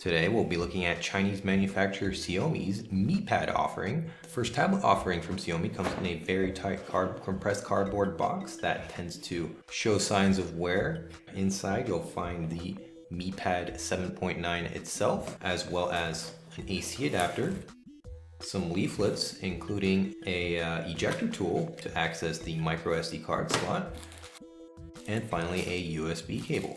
Today we'll be looking at Chinese manufacturer Xiaomi's Mi Pad offering. The first tablet offering from Xiaomi comes in a very tight compressed cardboard box that tends to show signs of wear. Inside you'll find the Mi Pad 7.9 itself, as well as an AC adapter, some leaflets including a ejector tool to access the micro SD card slot, and finally a USB cable.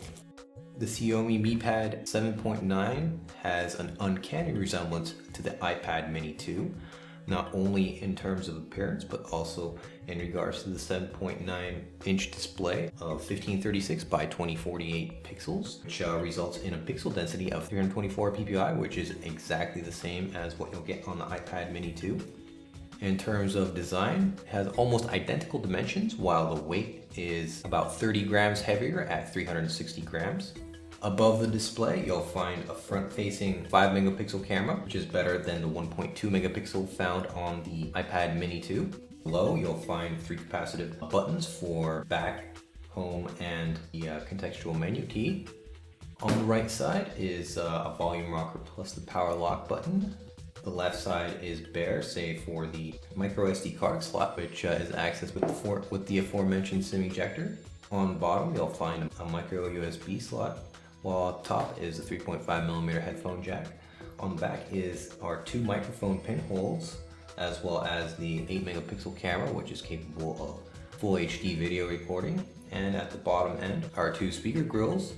The Xiaomi Mi Pad 7.9 has an uncanny resemblance to the iPad Mini 2, not only in terms of appearance, but also in regards to the 7.9-inch display of 1536 by 2048 pixels, which results in a pixel density of 324 ppi, which is exactly the same as what you'll get on the iPad Mini 2. In terms of design, it has almost identical dimensions, while the weight is about 30 grams heavier at 360 grams. Above the display, you'll find a front-facing 5 megapixel camera, which is better than the 1.2 megapixel found on the iPad Mini 2. Below, you'll find 3 capacitive buttons for back, home, and the contextual menu key. On the right side is a volume rocker plus the power lock button. The left side is bare, save for the micro SD card slot, which is accessed with the aforementioned SIM ejector. On the bottom, you'll find a micro USB slot, while up top is a 3.5mm headphone jack. On the back is our 2 microphone pinholes, as well as the 8 megapixel camera, which is capable of full HD video recording. And at the bottom end are 2 speaker grills,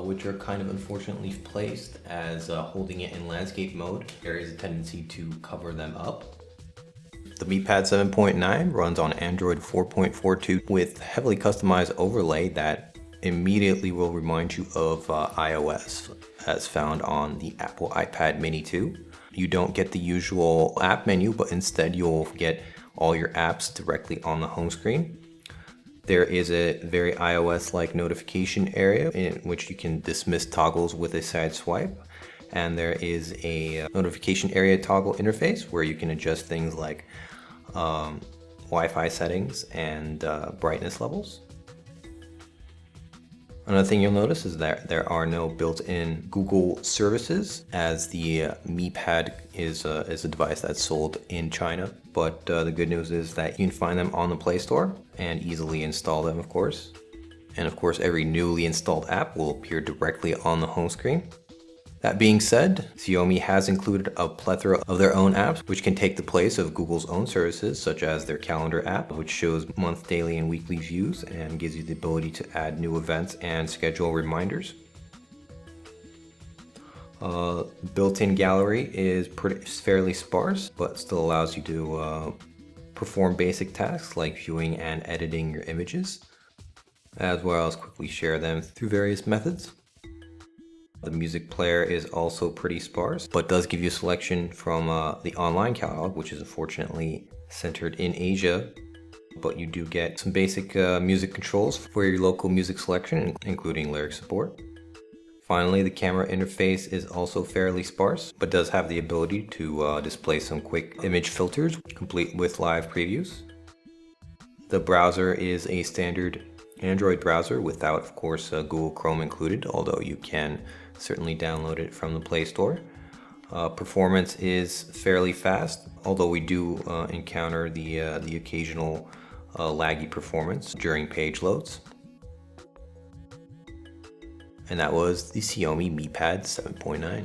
which are kind of unfortunately placed as holding it in landscape mode. There is a tendency to cover them up. The Mi Pad 7.9 runs on Android 4.42 with heavily customized overlay that immediately will remind you of iOS as found on the Apple iPad Mini 2. You don't get the usual app menu, but instead you'll get all your apps directly on the home screen. There is a very iOS-like notification area in which you can dismiss toggles with a side swipe. And there is a notification area toggle interface where you can adjust things like Wi-Fi settings and brightness levels. Another thing you'll notice is that there are no built-in Google services, as the Mi Pad is a device that's sold in China. But the good news is that you can find them on the Play Store and easily install them, of course. And of course, every newly installed app will appear directly on the home screen. That being said, Xiaomi has included a plethora of their own apps which can take the place of Google's own services, such as their calendar app, which shows month, daily, and weekly views and gives you the ability to add new events and schedule reminders. Built-in gallery is fairly sparse, but still allows you to perform basic tasks like viewing and editing your images, as well as quickly share them through various methods. The music player is also pretty sparse, but does give you a selection from the online catalog, which is unfortunately centered in Asia. But you do get some basic music controls for your local music selection, including lyric support. Finally, the camera interface is also fairly sparse, but does have the ability to display some quick image filters, complete with live previews. The browser is a standard Android browser without, of course, Google Chrome included, although you can certainly download it from the Play Store. Performance is fairly fast, although we do encounter the occasional laggy performance during page loads. And that was the Xiaomi Mi Pad 7.9.